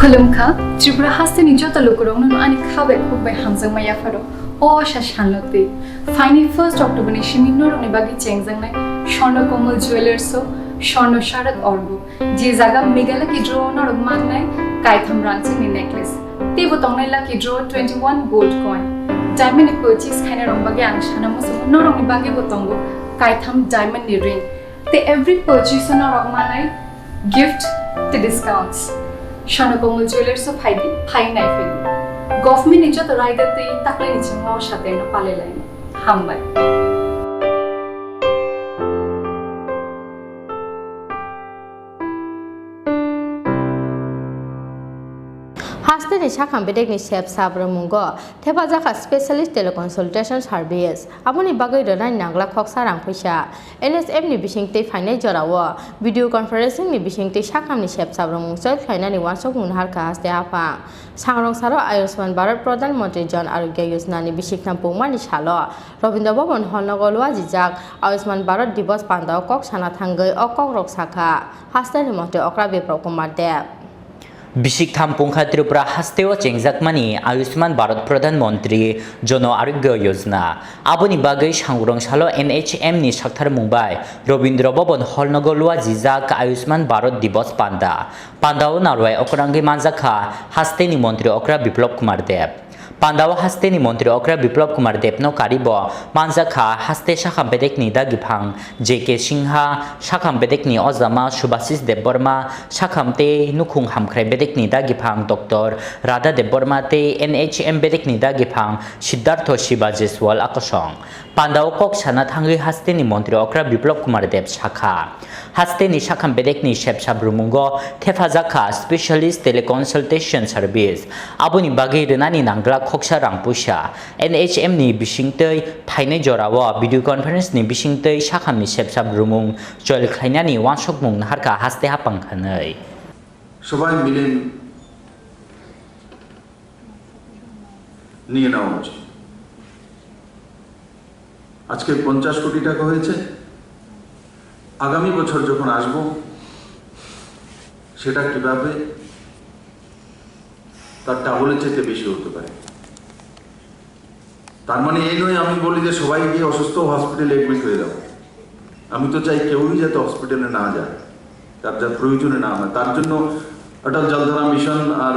खुलुमखा त्रिपुरा हास्तेनि जता लोकरंनो आनि खाबाय खुबाय हामजों माया फारो अशा शानलते फाइनि 1 अक्टोबरनि शिमिनोरनि बागि चेंजंनाय स्वर्ण कमल ज्वेलर्सो स्वर्ण शारद अर्गो जे जागा मेघालय की ड्र नर मांगनाय कायथम रांचंनि नेकलेस तेबो तंनाय लाकी ड्र 21 गोल्ड कॉइन डायमंड पर्चेस खाने रंग बागि आं शानामो नरंनि बागि बतंगो कायथम डायमंड नि रिंग ते एवरी पर्चेस नरंग मानाय गिफ्ट ते डिस्काउंट्स स्वर्ण कमल ज्वेलर्स फाइदि फाइनाय फेलि गभर्नमेन्ट निजत रायदते ताकले निचंग साथे न पालेलायनो हामबाय हास्तेनि साखाम बेदेगनि सेब साब्रमुंगो थेफाजाखा स्पेशलिस्ट टेलिकन्सल्टेशन सार्भिस आबुनि बागै रनाय नांगला खक्सा रां फैसा एनएसएफ नि बिसिंते फाइनाय जरावो भिडिअ कन्फारेंसिं नि बिसिंते साखामनि सेब साब्रमुंसो फाइनानि वानसक मुनहारका हास्ते आफा सांरं सारो आयुष्मान भारत प्रधानमंत्री जन आरोग्य योजना नि बिसिकथाम पौमानि सालो रविन्द्र भवन हलनगलवा जिजाक आयुष्मान भारत दिवस पान्दाव कक साना थांगै अकक रक्साखा हास्तेनि मते अक्रा बेप्र कुमार देव बिसिकथाम पंखा त्रिपुरा हास्तेव चेंजाकमानी आयुष्मान भारत प्रधानमंत्री जन आरोग्य योजना आबुनि बागै सांग्रं सालो एनएचएम नि साक्थार मुंबाय रविन्द्र भवन हलनगलवा जिजाक आयुष्मान भारत दिवस पान्दाव नारवाय अकरांगे मानजाखा हास्तेनि मंत्री अक्रा बिप्लब कुमार देव पांडाव हास्तेनि मंत्री अक्रा बिप्लब कुमार देवनो कारिबो मानजाखा हास्ते शाखाम बेदेकनि दागिफां जेके सिंहा शाखाम बेदेकनि अजामा सुभाशिष देवबर्मा शाखामते नुखुं हामख्राय बेदेकनि दागिफां डॉक्टर राधा देवबर्मा ते एनएचएम बेदेकनि दागिफां सिद्धार्थ शिवा जेसवाल आकसं पांडाव कक साना थांगै हास्तेनि मंत्री अक्रा बिप्लब कुमार देव शाखा हास्तेनि शाखाम बेदेकनि सेबसा ब्रुमुंगो थेफाजाखा स्पेशलिस्ट टेलिकन्सल्टेशन सर्विस आबुनि बागै रनानि नांगला खक्सा रांपुसा एनएचएम नि बिसिंतै फाइनाय जरावो भिडिअ कन्फारेंस नि बिसिंतै शाखामनि सेबसा ब्रुमुं जयल खायनानि वानसक मुं हारका हास्ते हापांखानै সবাই মিলে নিয়ে নেওয়া উচিত আজকে 50 কোটি টাকা হয়েছে আগামী বছর যখন আসবো সেটা কিভাবে তার ডাবলের চেয়ে বেশি হতে পারে তার মানে এই নয় আমি বলি যে সবাই গিয়ে অসুস্থ হসপিটালে এডমিট হয়ে যাও আমি তো চাই কেউই যাতে হসপিটালে না যায় তার যা প্রয়োজনে না হয় তার জন্য অটল জলধারা মিশন আর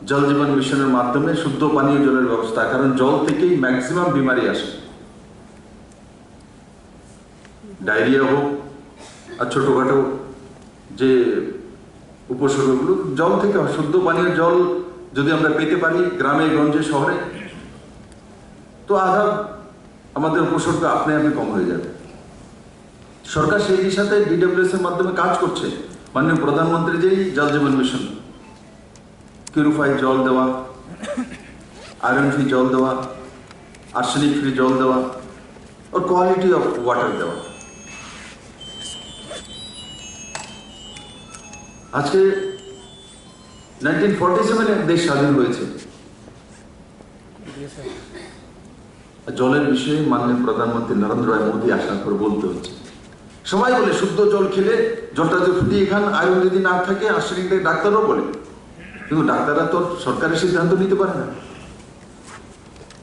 জল জীবন মিশনের মাধ্যমে শুদ্ধ পানীয় জলের ব্যবস্থা কারণ জল থেকেই ম্যাক্সিমাম বিমারি আসে ডায়রিয়া হোক আর ছোটখাটো যে উপসর্গগুলো জল থেকে শুদ্ধ পানীয় জল যদি আমরা পেতে পারি গ্রামে গঞ্জে শহরে তো আধা আমাদের উপসর্গ আপনি আপনি কম হয়ে যাবে সরকার সেই দিশাতে ডিডব্লিউএস এর মাধ্যমে কাজ করছে মাননীয় প্রধানমন্ত্রী যেই জল জীবন মিশন পিউরিফাই জল দেওয়া আয়রন ফ্রি জল দেওয়া আর্সেনিক ফ্রি জল দেওয়া और क्वालिटी ऑफ वाटर देवा आज के 1947 देश स्वाधीन হয়েছে জলের বিষয়ে মাননীয় প্রধানমন্ত্রী নরেন্দ্র মোদী আসার পর বলতে হচ্ছে সবাই বলে শুদ্ধ জল খেলে জলটা যদি ফুটিয়ে খান আয়রন যদি না থাকে আর্সেনিক থাকে ডাক্তারও বলে কিন্তু ডাক্তাররা তো সরকারের সিদ্ধান্ত নিতে পারে না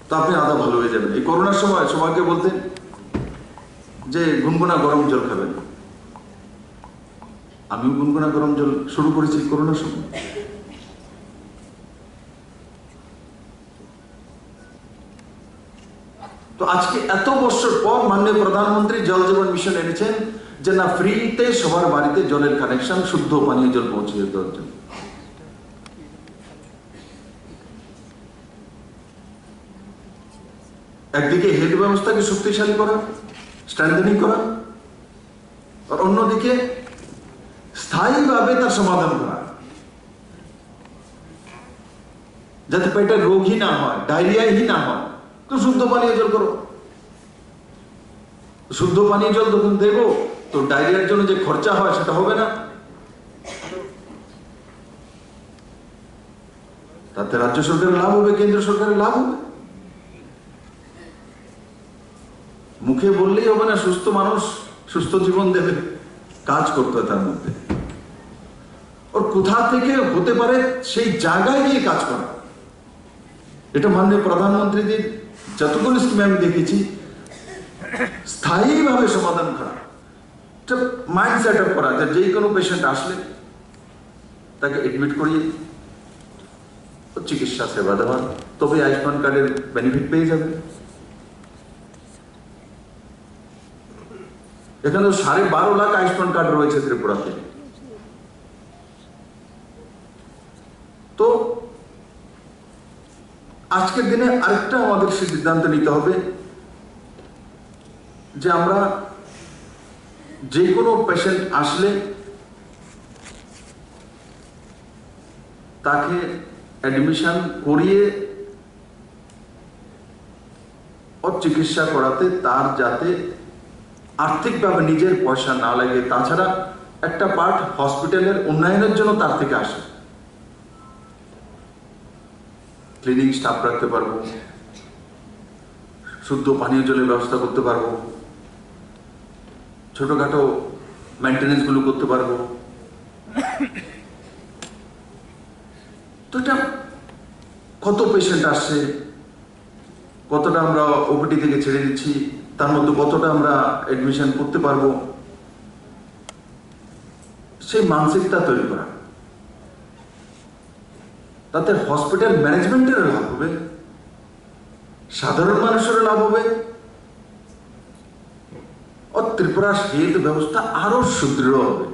তো আপনি আদা ভালো হয়ে যাবেন এই করোনার সময় সবাইকে বলতেন যে গুনগুনা গরম জল খাবেন আমিও গুনগুনা গরম জল শুরু করেছি করোনার সময় তো আজকে এত বছর পর মাননীয় প্রধানমন্ত্রী জল জীবন মিশন এনেছেন যে না ফ্রিতে সবার বাড়িতে জলের কানেকশন শুদ্ধ পানীয় জল পৌঁছে দেওয়ার জন্য একদিকে হেলথ ব্যবস্থাকে শক্তিশালী করা স্ট্রেংথেনিং করা আর অন্যদিকে স্থায়ীভাবে তার সমাধান করা যাতে পেটের রোগই না হয় ডায়রিয়াই না হয় তো শুদ্ধ পানীয় জল করো শুদ্ধ পানীয় জল যখন দেবো তো ডায়রিয়ার জন্য যে খরচা হয় সেটা হবে না তাতে রাজ্য সরকারের লাভ হবে কেন্দ্র সরকারের লাভ হবে মুখে বললেই হবে না সুস্থ মানুষ সুস্থ জীবন দেবে কাজ করতে হয় তার মধ্যে और কোথা থেকে হতে পারে সেই জায়গায় গিয়ে কাজ করা। এটা মাননীয় প্রধানমন্ত্রীদের যতগুলো স্কিমে আমি দেখেছি স্থায়ীভাবে সমাধান করা, একটা মাইন্ড সেট আপ করা, যে কোনো পেশেন্ট আসলে তাকে এডমিট করিয়ে চিকিৎসা সেবা দেওয়া, তবে আয়ুষ্মান কার্ডের বেনিফিট পেয়ে যাবে। এখানে 12.5 লাখ আয়ুষ্মান কার্ড রয়েছে ত্রিপুরাতে। তো আজকের দিনে আরেকটা আমাদের সিদ্ধান্ত নিতে হবে যে আমরা যে কোনো পেশেন্ট আসলে তাকে অ্যাডমিশন করিয়ে ও চিকিৎসা করাতে তার যাতে আর্থিকভাবে নিজের পয়সা না লাগে। তাছাড়া একটা পার্ট হসপিটালের উন্নয়নের জন্য তার থেকে আসে। ক্লিনিং স্টাফ রাখতে পারবো, শুদ্ধ পানীয় জলের ব্যবস্থা করতে পারবো, ছোটখাটো মেনটেনেন্স গুলো করতে পারবো। তো এটা কত পেশেন্ট আসছে, কতটা আমরা ওপিডি থেকে ছেড়ে দিচ্ছি, তার মধ্যে কতটা আমরা এডমিশন করতে পারবো, সেই মানসিকতা তৈরি করা। তাতে হসপিটাল ম্যানেজমেন্টের লাভ হবে, সাধারণ মানুষের লাভ হবে, ও ত্রিপুরার হেলথ ব্যবস্থা আরো সুদৃঢ় হবে।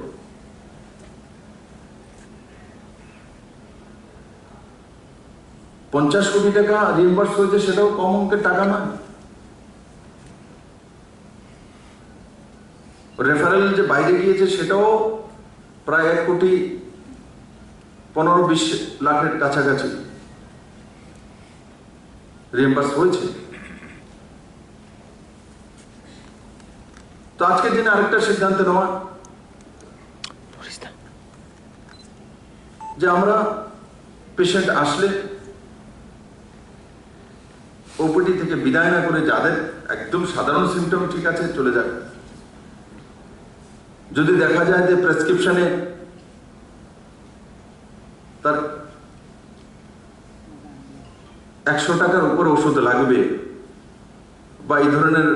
$50 কোটি রিইম্বার্স হয়েছে, সেটাও কম অঙ্কের টাকা নয়। রেফারেল যে বাইরে গিয়েছে সেটাও প্রায় 1.15-20 লাখের কাছাকাছি রিইম্বার্স হয়েছে। তো আজকের দিনে আরেকটা সিদ্ধান্ত নেওয়া যে আমরা পেশেন্ট আসলে ওপিডি থেকে বিদায় না করে যাদের একদম সাধারণ সিমটম ঠিক আছে চলে যাবে। যদি দেখা যায় যে প্রেসক্রিপশনে তার 100 টাকার উপর ওষুধ লাগবে বা এই ধরনের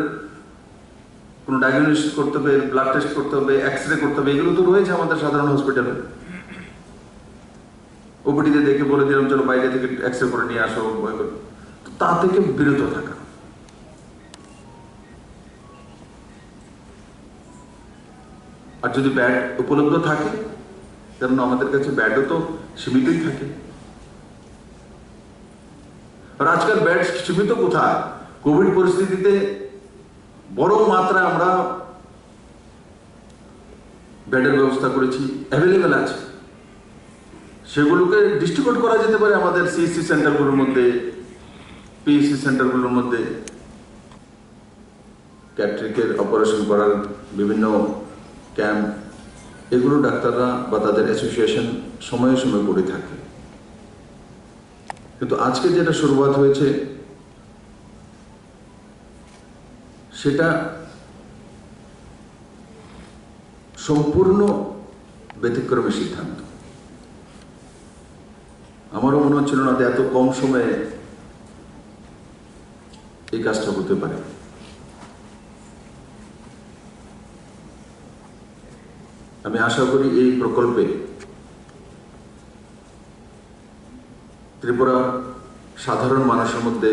কোনো ডায়াগনোসিস করতে হবে, ব্লাড টেস্ট করতে হবে, এক্সরে করতে হবে, এগুলো তো রয়েছে আমাদের সাধারণ হসপিটালে। ওপিডিতে দেখে বলে দিলাম চলো বাইরে থেকে এক্সরে করে নিয়ে আসো, তা থেকে বিরত থাকা। আর যদি ব্যাড উপলব্ধ থাকে, কারণ আমাদের কাছে ব্যাডও তো সীমিতই থাকে। আর আজকাল ব্যাড সীমিত কোথায়? কোভিড পরিস্থিতিতে বড় মাত্রায় আমরা বেডের ব্যবস্থা করেছি, অ্যাভেলেবেল আছে। সেগুলোকে ডিস্ট্রিবিউট করা যেতে পারে আমাদের সিএসসি সেন্টারগুলোর মধ্যে, পিএসসি সেন্টারগুলোর মধ্যে। ক্যাটরিকের অপারেশন করার বিভিন্ন ক্যাম্প, এগুলো ডাক্তাররা বা তাদের অ্যাসোসিয়েশন সময়ে সময়ে করে থাকে। কিন্তু আজকে যেটা শুরুয়াত হয়েছে সেটা সম্পূর্ণ ব্যতিক্রমী সিদ্ধান্ত। আমারও মনে হচ্ছিল না যে এত কম সময়ে এই কাজটা হতে পারে। আমি আশা করি এই প্রকল্পে ত্রিপুরা সাধারণ মানুষের মধ্যে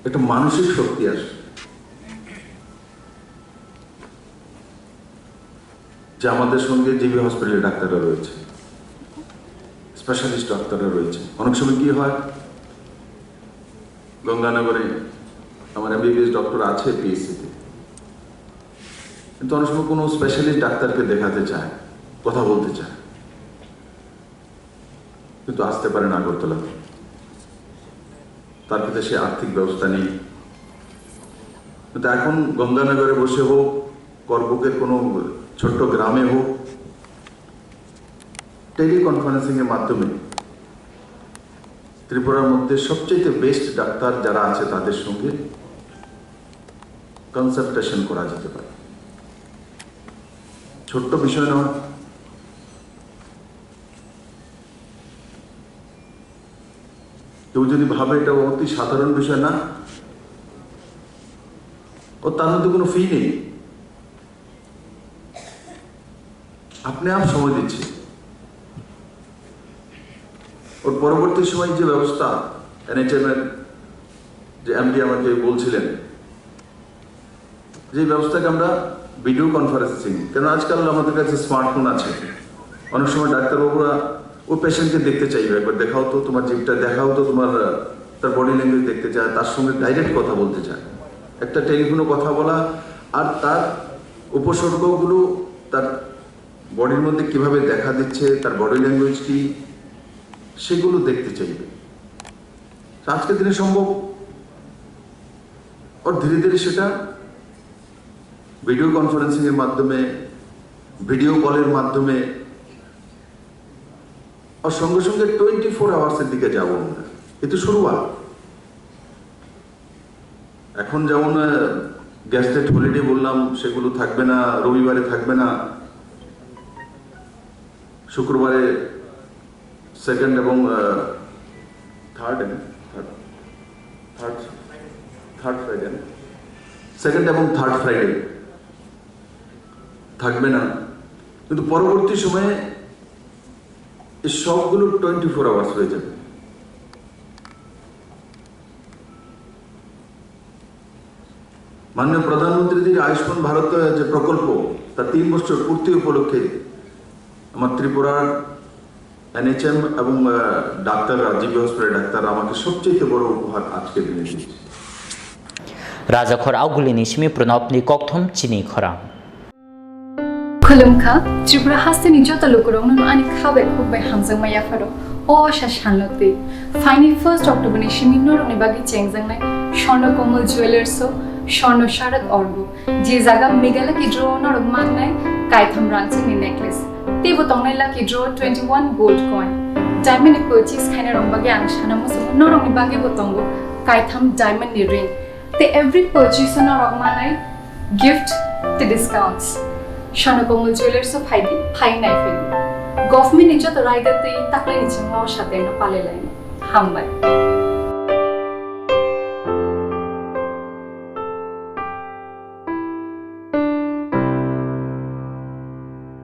একটা মানসিক শক্তি আসে যে আমাদের সঙ্গে জিবি হসপিটালের ডাক্তাররা রয়েছে, স্পেশালিস্ট ডাক্তাররা রয়েছে। অনেক সময় কি হয়, গঙ্গানগরে আমার এমবিবিএস ডক্টর আছে পিএসসিতে, কিন্তু অনেক সময় কোনো স্পেশালিস্ট ডাক্তারকে দেখাতে চায়, কথা বলতে চায়, কিন্তু আসতে পারে না আগরতলাতে। তার ক্ষেত্রে সে আর্থিক ব্যবস্থা নেই। কিন্তু এখন গঙ্গানগরে বসে হোক, করবুকের কোনো ছোট্ট গ্রামে হোক, টেলিকনফারেন্সিং এর মাধ্যমে ত্রিপুরার মধ্যে সবচেয়ে বেস্ট ডাক্তার যারা আছে তাদের সঙ্গে কনসালটেশন করা যেতে পারে। ছোট্ট বিষয় নয়। কেউ যদি ভাবে এটা অতি সাধারণ বিষয়, না, ও তার মধ্যে কোনো ফি নেই, আপনি আপ সময় দিচ্ছে। ওর পরবর্তী সময় যে ব্যবস্থা NHM এর যে MD আমাকে বলছিলেন, যে ব্যবস্থাকে আমরা ভিডিও কনফারেন্সিং, কেন আজকাল আমাদের কাছে স্মার্টফোন আছে, অনেক সময় ডাক্তারবাবুরা ও পেশেন্টকে দেখতে চাইবে, একবার দেখাও তো তোমার জিভটা, দেখাও তো তোমার তার বডি ল্যাঙ্গুয়েজ দেখতে চায়, তার সঙ্গে ডাইরেক্ট কথা বলতে চায়। একটা টেলিফোনে কথা বলা আর তার উপসর্গগুলো তার বডির মধ্যে কিভাবে দেখা দিচ্ছে, তার বডি ল্যাঙ্গুয়েজ কি, সেগুলো দেখতে চাইবে। আজকের দিনে সম্ভব, আর ধীরে ধীরে সেটা ভিডিও কনফারেন্সিং এর মাধ্যমে, ভিডিও কলের মাধ্যমে, আর সঙ্গে সঙ্গে 24 আওয়ার্সের দিকে যাব আমরা। কিন্তু শুরুয়াত। এখন যেমন গ্যাস্টেড হলিডে বললাম, সেগুলো থাকবে না, রবিবারে থাকবে না, শুক্রবারে সেকেন্ড এবং থার্ড ফ্রাইডে, সেকেন্ড এবং থার্ড ফ্রাইডে থাকবে না। কিন্তু পরবর্তী সময়ে এই সবগুলো 24 আওয়ার্স হয়ে যাবে। মাননীয় প্রধানমন্ত্রীজির আয়ুষ্মান ভারত যে প্রকল্প, তার 3 বছর পূর্তি উপলক্ষে আমার ত্রিপুরার NHM এবং ডাক্তার রাজীব হসপিটাল ডাক্তার আমাকে সবচেয়ে বড় উপহার আজকে দিনে দিয়েছে। রাজাখর আউগুলিনি সিমি প্রণবনি ককথম চিনি খরাম खुलुमखा त्रिपुरा हास्तेनि जता लोकरंनो आनि खाबे खुबबाय हामजांमाया फारो अशा सानलते फाइनि 1 अक्टोबरनि सिमिनरनि बागि चेंजांनाय स्वर्णकमल ज्वेलार्सो स्वर्ण शारद अर्ग जे जागा मेघालय की ड्र नरक मांगनाय कायथाम रांचंनि नेकलेस तेबो तंगनाय लाकी ड्र 21 गोल्ड कॉइन डायमंड पर्चेस खाने रंग बागि आं सानामो नरकनि बागि बतंगो कायथाम डायमंड नि रिंग ते एवरी पर्चेस नरक मांगनाय गिफ्ट ते डिस्काउंट्स স্বর্ণকমল জুয়েলার্স ফাইনাই ফেলি গভর্নমেন্ট যত রায়দাতে তাকলে নিচে সাথে পালে লাইনে হামবাই